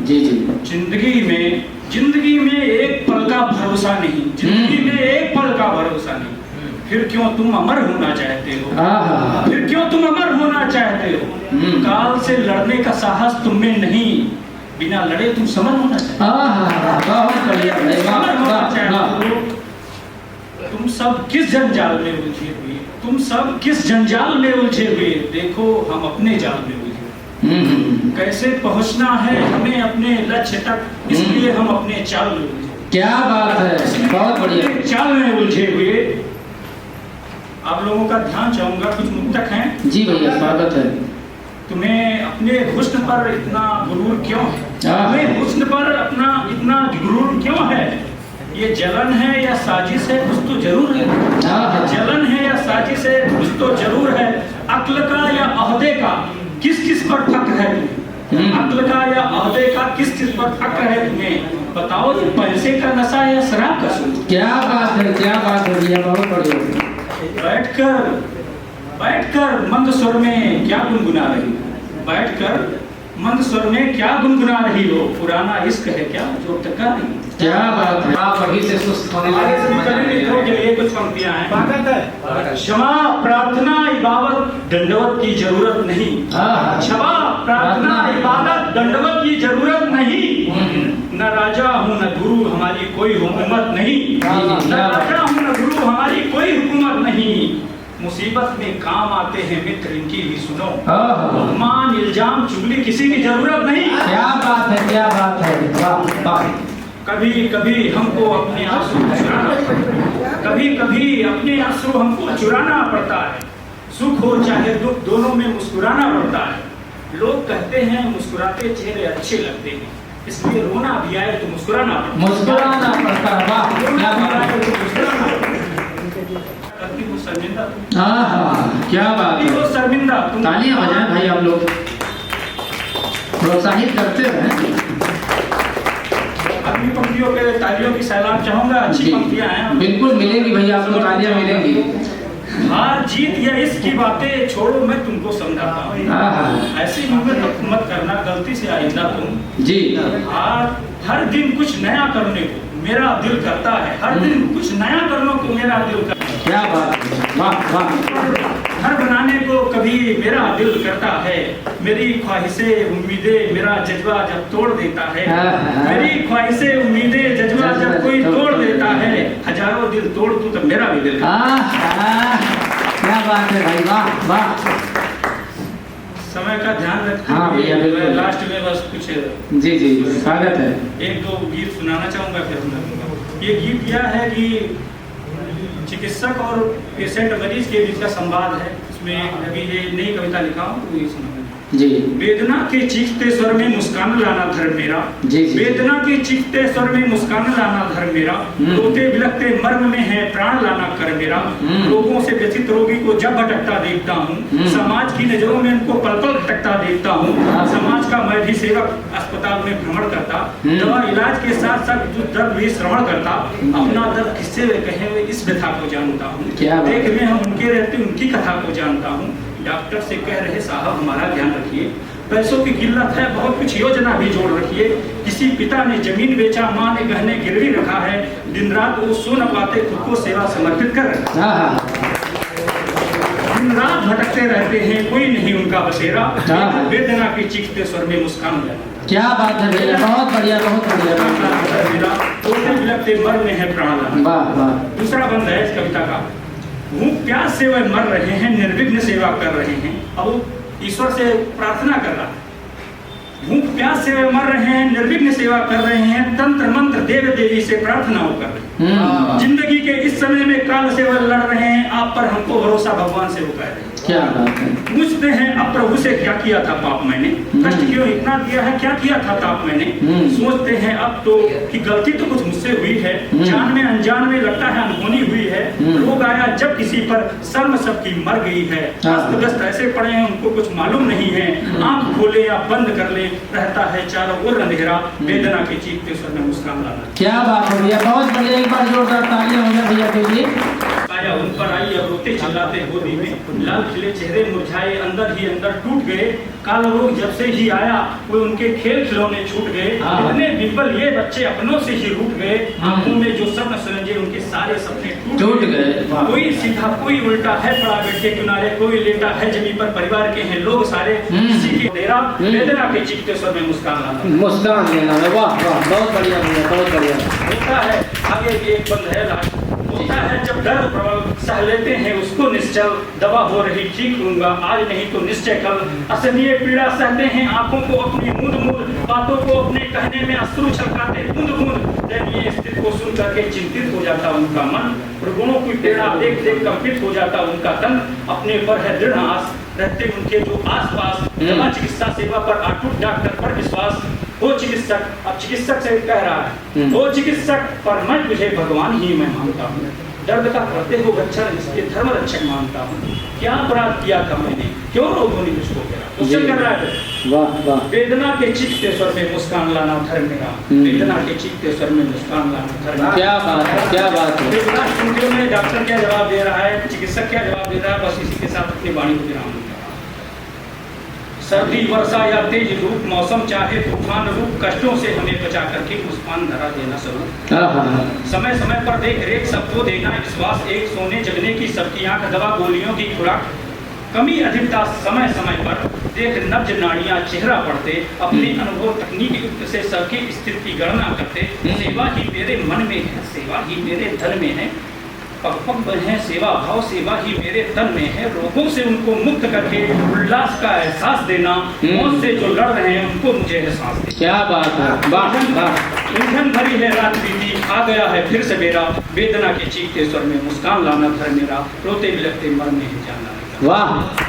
जी जी। जिंदगी में एक पल का भरोसा नहीं, जिंदगी में एक पल का भरोसा नहीं। फिर क्यों तुम अमर होना चाहते हो, फिर क्यों तुम अमर होना चाहते हो। काल से लड़ने का साहस तुम में नहीं, बिना लड़े तुम समर होना चाहते हो। तुम सब किस जंजाल में उलझे हुए, तुम सब किस जंजाल में उलझे हुए, देखो हम अपने जाल में उलझे। कैसे पहुंचना है हमें अपने लक्ष्य तक, इसलिए हम अपने चाल में उलझे। क्या बात है, बहुत बढ़िया। चाल में उलझे हुए। आप लोगों का ध्यान चाहूंगा, कुछ मुक्तक हैं। जी भैया, स्वागत है। तुम्हें अपने हुस्न पर इतना गुरूर क्यों है, तुम्हें हुस्न पर अपना इतना गुरूर क्यों है। ये जलन है या साजिश है, कुछ तो जरूर है। जलन है या साजिश है, कुछ तो जरूर है। अक्ल का या अहदे का किस किस पर फक्र है तुम्हें, अक्ल का या अहदे का किस किस पर फक्र है तुम्हें। बताओ ये पैसे का नशा या शराब का सुर। क्या बात है, क्या बात है भैया, बहुत बढ़िया। बैठकर मंद स्वर में क्या गुनगुना रही हो, बैठकर मंद स्वर में क्या गुनगुना रही हो। पुराना इश्क है क्या जो टका नहीं। क्या बात है, आप अभी से सुस्त होने लगे। कुछ पंक्तियां हैं। क्षमा प्रार्थना इबादत दंडवत की जरूरत नहीं, क्षमा प्रार्थना इबादत दंडवत की जरूरत नहीं। न राजा हूँ न गुरु हमारी कोई हुकूमत नहीं, न राजा हूँ न गुरु हमारी कोई हुकूमत नहीं। मुसीबत में काम आते हैं मित्र, इनकी भी सुनो। अपमान इल्जाम चुगली किसी की जरूरत नहीं। क्या बात है, क्या बात है, वाह वाह। कभी कभी हमको अपने आंसू चुराना, कभी कभी अपने आंसू हमको चुराना पड़ता है। सुख हो चाहे दुख दोनों में मुस्कुराना पड़ता है। लोग कहते हैं मुस्कुराते चेहरे अच्छे लगते हैं, इसलिए रोना भी आए तो मुस्कुराना पड़ता है। मुस्कुराना पड़ता है, वाह क्या बात है। क्या बात है, शर्मिंदा। तालियां बजाएं भाई, आप लोग प्रोत्साहित करते रहे। अगली पंक्तियों के तालियों की सैलाब चाहूंगा। अच्छी पंक्तियां हैं, बिल्कुल मिलेंगी भैया, आपको तालियां मिलेंगी। हार जीत या इसकी बातें छोड़ो, मैं तुमको समझाता हूँ। ऐसी हिम्मत मत करना गलती से आइंदा तुम जी। हर दिन कुछ नया करने को मेरा दिल करता है, हर दिन कुछ नया करने को मेरा दिल करता है। क्या बात है, वाह वाह। घर बनाने को कभी मेरा दिल करता है, मेरी ख्वाहिशें उम्मीदें मेरा जज्बा जब तोड़ देता है। मेरी ख्वाहिशें उम्मीदें जज्बा जब कोई तोड़ देता है, हजारों दिल तोड़ दूं तो मेरा भी दिल। क्या बात है भाई, वाह वाह। समय का ध्यान रखते हाँ भैया, बिल्कुल। लास्ट में बस कुछ जी जी स्वागत है। एक दो गीत सुनाना चाहूंगा, फिर हम ये गीत यह है कि चिकित्सक और पेशेंट मरीज के बीच का संवाद है। इसमें अभी ये नई कविता लिखा हूँ तो ये सुना जी। वेदना के चीखते स्वर में मुस्कान लाना धर्म मेरा, जी जी। वेदना के चीखते स्वर में मुस्कान लाना धर्म मेरा। रोते बिलखते मर्म में है प्राण लाना कर मेरा। लोगों से व्यथित रोगी को जब भटकता देखता हूँ, समाज की नजरों में उनको पल पल भटकता देखता हूँ। समाज का मैं भी सेवक अस्पताल में भ्रमण करता, दवा इलाज के साथ साथ दर्द भी श्रवण करता। अपना दर्द किससे वे कहे हुए इस व्यथा को जानता हूँ, देख में हम उनके रहते उनकी कथा को जानता हूँ। डॉक्टर से कह रहे साहब हमारा ध्यान रखिए, पैसों की किल्लत है बहुत कुछ योजना भी जोड़ रखिए। किसी पिता ने जमीन बेचा, माँ ने गहने गिरवी रखा है, दिन रात वो सो न पाते खुद को सेवा समर्पित कर रखा है। दिन रात भटकते रहते हैं कोई नहीं उनका बसेरा, वेदना की चीखते स्वर में मुस्कान। क्या बात है भैया, बहुत बढ़िया, बहुत बढ़िया। रोते बिलखते मर में है प्राण। वाह वाह। दूसरा बंद है इस कविता का। भूख प्यास से वह मर रहे हैं, निर्विघ्न सेवा कर रहे हैं। अब ईश्वर से प्रार्थना कर रहा है। भूख प्यास से वह मर रहे हैं, निर्विघ्न सेवा कर रहे हैं। तंत्र मंत्र देव देवी से प्रार्थना वो कर रहे हैं। जिंदगी के इस समय में काल से वह लड़ रहे हैं, आप पर हमको भरोसा भगवान से वो कह रहे हैं। क्या बात है। पूछते हैं अब प्रभु से क्या किया था पाप मैंने, कष्ट क्यों इतना दिया है, क्या किया था ताप मैंने। सोचते हैं अब तो कि गलती तो कुछ मुझसे हुई है, जान में अनजान में लगता है अनहोनी हुई है। रोग आया जब किसी पर शर्म सबकी मर गई है। अस्त व्यस्त ऐसे पड़े हैं उनको कुछ मालूम नहीं है। आंख खोले या बंद कर ले रहता है चारों ओर अंधेरा, वेदना के चीखते स्वर में मुस्कान लाना। क्या बात है भैया, बहुत बढ़िया। एक बार जोरदार तालियां हो जाए भैया के लिए। छाया उन पर आई, अब रोते चिल्लाते गोदी में, लाल खिले चेहरे मुरझाए, अंदर ही अंदर टूट गए। काल रोग जब से ही आया, वो उनके खेल खिलौने छूट गए। इतने विफल ये बच्चे अपनों से ही रूठ गए। आंखों में जो सपन सुलझे, उनके सारे सपने टूट गए। कोई सीधा कोई उल्टा है पड़ा बेड के किनारे, कोई लेटा है जमीन पर, परिवार के हैं लोग सारे, किसी की तेरा वेदना के चीखते स्वर में मुस्कान लाना। मुस्कान लेना है। वाह वाह, बहुत बढ़िया भैया, बहुत बढ़िया। होता है आगे भी एक बंद है लास्ट। होता है जब दर्द प्रबल सह लेते हैं उसको निश्चल, दवा हो रही ठीक लूंगा आज नहीं तो निश्चय कल। असलिए पीड़ा सहते हैं आंखों को अपनी मूंद मूंद, बातों को अपने कहने में अश्रु छलकाते बूंद बूंद। दयनीय स्थिति को सुन करके चिंतित हो जाता उनका मन, प्रगुणों की पीड़ा देख देख कंपित हो जाता उनका तन। अपने पर है दृढ़ आस, रहते उनके जो आसपास, दवा चिकित्सा सेवा पर अटूट डॉक्टर पर विश्वास। वो चिकित्सक, अब चिकित्सक से कह रहा है, वो चिकित्सक पर मैं तुझे भगवान ही मैं मानता हूँ। दर्द का करते हो रक्षण इसके धर्म रक्षक मानता हूँ। क्या अपराध किया था मैंने, क्यों रोगों ने मुझको घेरा। उससे कर रहा है, वाह वाह। वेदना के चीखते स्वर में मुस्कान लाना धर्म मेरा, वेदना के चीखते स्वर में मुस्कान लाना धर्म मेरा। क्या बात है, क्या बात है। स्टूडियो में डॉक्टर क्या जवाब दे रहा है, चिकित्सक क्या जवाब दे रहा है, बस इसी के साथ अपनी वाणी को विराम दूंगा। सर्दी वर्षा या तेज धूप, मौसम चाहे तूफान रूप, कष्टों से हमें बचा करके मुस्कान धरा देना स्वरूप। समय समय पर देख रेख सबको देना विश्वास, एक सोने जगने की सबकी आंख, दवा गोलियों की खुराक, कमी अधिकता समय समय पर देख नब्ज नाड़ियां चेहरा पड़ते, अपने अनुभव तकनीक युक्त से सबकी स्थिति की गणना करते। सेवा ही मेरे मन में है, सेवा ही मेरे धन में है, पग है सेवा भाव, सेवा ही मेरे तन में है। रोगों से उनको मुक्त करके उल्लास का एहसास देना, मौत से जो लड़ रहे हैं उनको मुझे एहसास देना। क्या बात है, वाह वाह। उलझन भरी है रात बीती, आ गया है फिर सवेरा, वेदना के चीखते स्वर में मुस्कान लाना धर्म मेरा, रोते बिलखते मरने ही जाना। वाह।